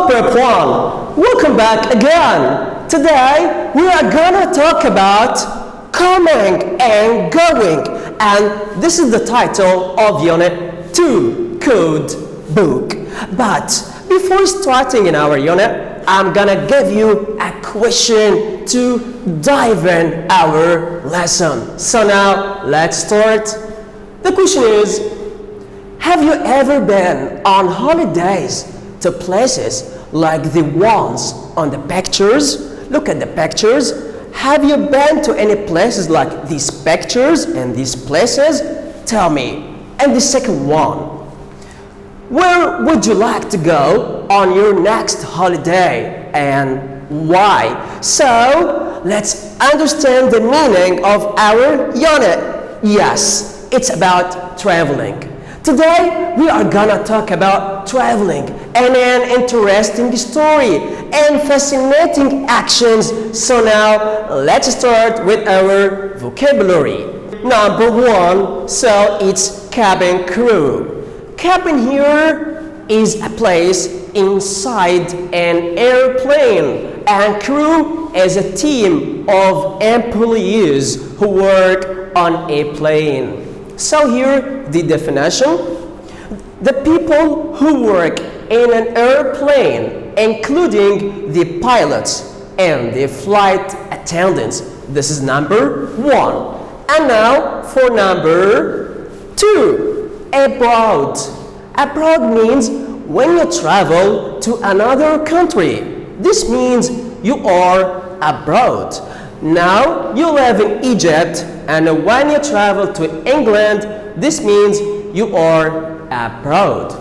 everyone, welcome back again. Today we are gonna talk about coming and going, and this is the title of Unit 2, Code Book. But before starting in our unit, I'm gonna give you a question to dive in our lesson. So now let's start. The question is, have you ever been on holidays to places like the ones on the pictures? Look at the pictures. Have you been to any places like these pictures and these places? Tell me. And the second one, where would you like to go on your next holiday and why? So let's understand the meaning of our unit. Yes, it's about traveling. Today we are gonna talk about traveling and an interesting story and fascinating actions. So now let's start with our vocabulary. Number one, so it's cabin crew. Cabin here is a place inside an airplane, and crew is a team of employees who work on a plane. So here the definition: the people who work in an airplane, including the pilots and the flight attendants. This is number one. And now for number two, abroad. Abroad means when you travel to another country. This means you are abroad. Now you live in Egypt, and when you travel to England, this means you are abroad.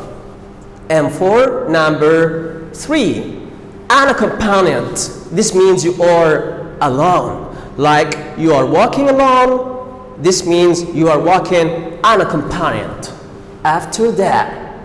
And for number three, unaccompanied. This means you are alone. Like you are walking alone, this means you are walking unaccompanied. After that,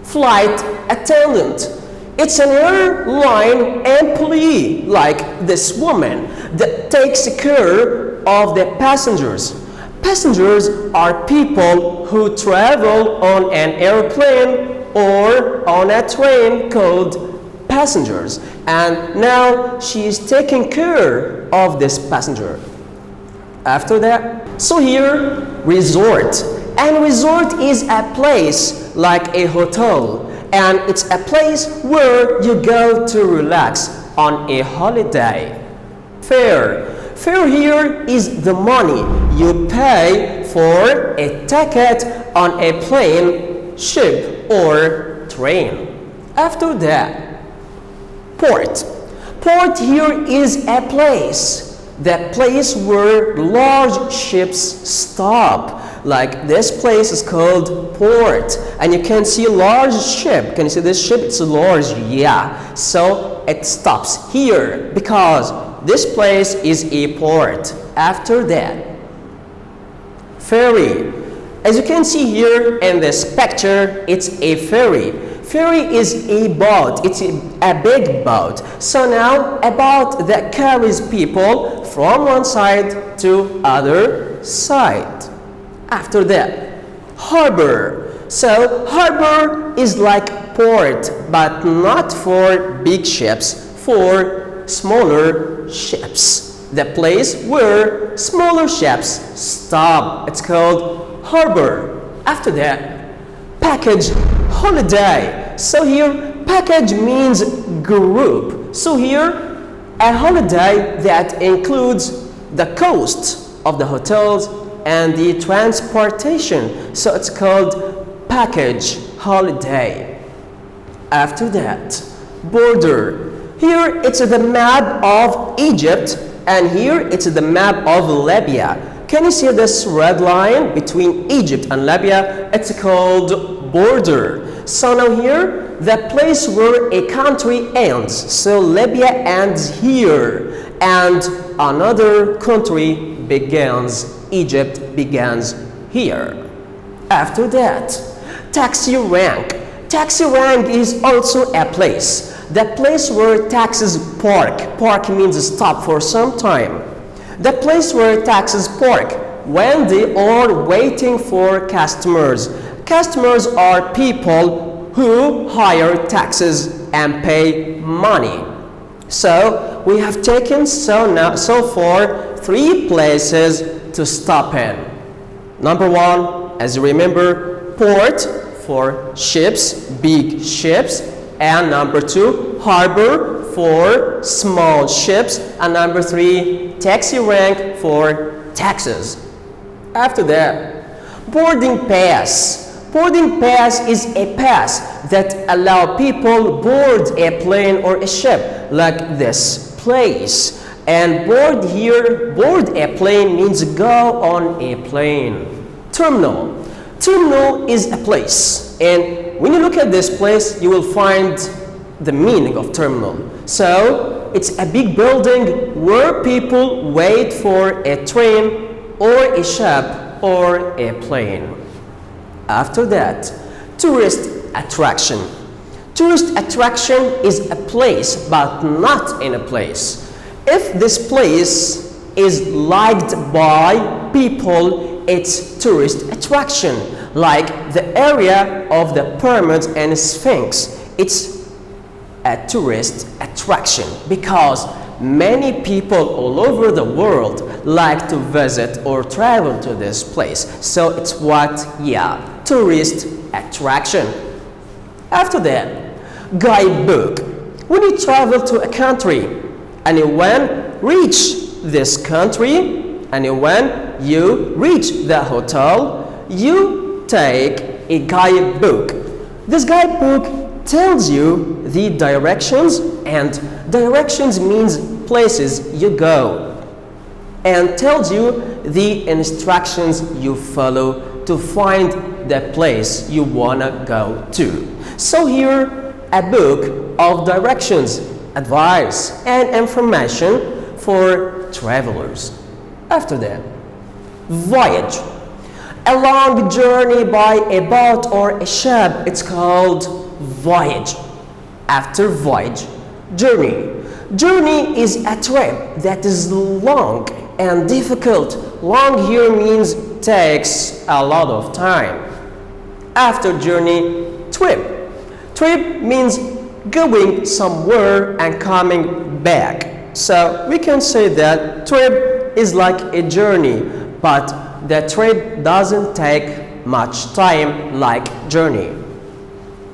flight attendant. It's an airline employee, like this woman, that takes care of the passengers. Passengers are people who travel on an airplane or on a train called passengers. And now she is taking care of this passenger. After that, so here, resort. And resort is a place like a hotel. And it's a place where you go to relax on a holiday. Fare. Fare here is the money you pay for a ticket on a plane, ship, or train. After that, port. Port here is a place. The place where large ships stop. Like this place is called port, and you can see a large ship. Can you see this ship? It's large, yeah. So it stops here because this place is a port. After that, ferry. As you can see here in this picture, it's a ferry. Ferry is a boat. It's a big boat. So now a boat that carries people from one side to other side. After that, harbor. So harbor is like port, but not for big ships, for smaller ships. The place where smaller ships stop. It's called harbor. After that, package, holiday. So here, package means group. So here, a holiday that includes the cost of the hotels and the transportation. So it's called package holiday. After that, border. Here it's the map of Egypt, and here it's the map of Libya. Can you see this red line between Egypt and Libya? It's called border. So now here, the place where a country ends. So Libya ends here, and another country begins. Egypt begins here. After that, taxi rank. Taxi rank is also a place. The place where taxis park. Park means stop for some time. The place where taxis park when they are waiting for customers. Customers are people who hire taxes and pay money. So we have taken so far 3 places to stop in. Number 1, as you remember, port for ships, big ships, and number 2, harbor for small ships, and number 3, taxi rank for taxes. After that, boarding pass. Boarding pass is a pass that allows people board a plane or a ship like this place. And board a plane means go on a plane. Terminal. Terminal is a place, and when you look at this place, you will find the meaning of terminal. So it's a big building where people wait for a train or a ship or a plane. After that, tourist attraction. Tourist attraction is a place but not in a place. If this place is liked by people, it's tourist attraction, like the area of the pyramids and Sphinx. It's a tourist attraction because many people all over the world like to visit or travel to this place. So it's tourist attraction. After that, guidebook. When you travel to a country and you reach this country and when you reach the hotel, you take a guidebook. This guidebook tells you the directions, and directions means places you go, and tells you the instructions you follow to find the place you wanna go to. So here, a book of directions, advice, and information for travelers. After that, voyage. A long journey by a boat or a ship, it's called voyage. After voyage, journey. Journey is a trip that is long and difficult. Long here means takes a lot of time. After journey, trip. Trip means going somewhere and coming back. So we can say that trip is like a journey, but the trip doesn't take much time like journey.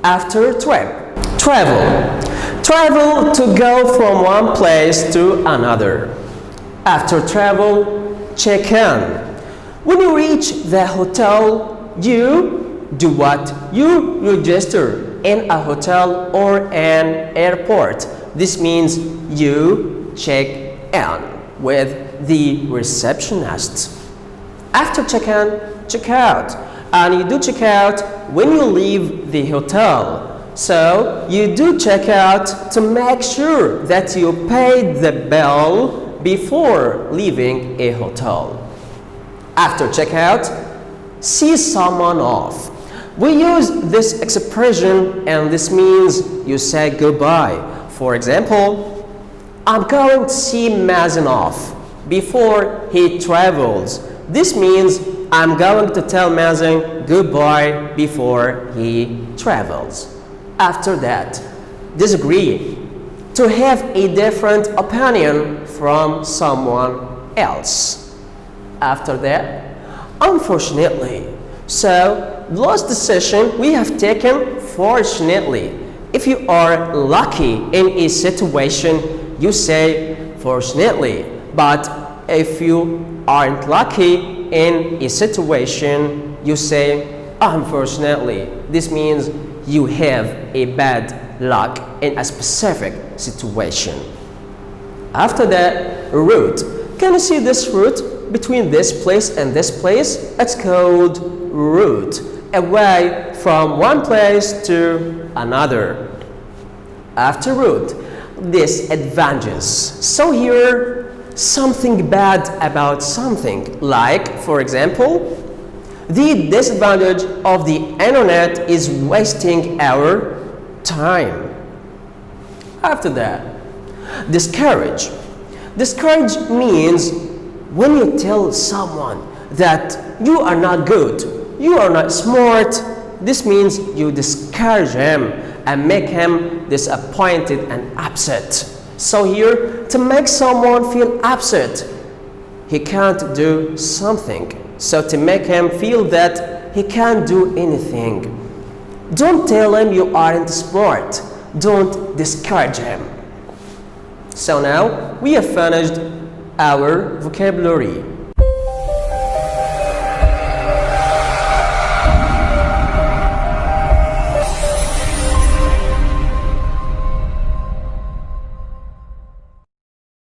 After trip, travel. Travel to go from one place to another. After travel, check in. When you reach the hotel, you do what? You register in a hotel or an airport. This means you check in with the receptionist. After check-in, check out. And you do check out when you leave the hotel. So you do check out to make sure that you paid the bill before leaving a hotel. After checkout, see someone off. We use this expression, and this means you say goodbye. For example, I'm going to see Mazen off before he travels. This means I'm going to tell Mazen goodbye before he travels. After that, disagree. To have a different opinion from someone else. After that, unfortunately. So, the last decision we have taken, fortunately. If you are lucky in a situation, you say fortunately. But if you aren't lucky in a situation, you say unfortunately. This means you have a bad luck in a specific situation. After that, route. Can you see this route between this place and this place? It's called route, a way from one place to another. After route, disadvantages. So here, something bad about something, like, for example, the disadvantage of the internet is wasting our time. After that, discourage. Discourage means when you tell someone that you are not good, you are not smart, this means you discourage him and make him disappointed and upset. So here, to make someone feel upset, he can't do something. So to make him feel that he can't do anything, don't tell him you aren't smart. Don't discourage him. So now we have finished our vocabulary.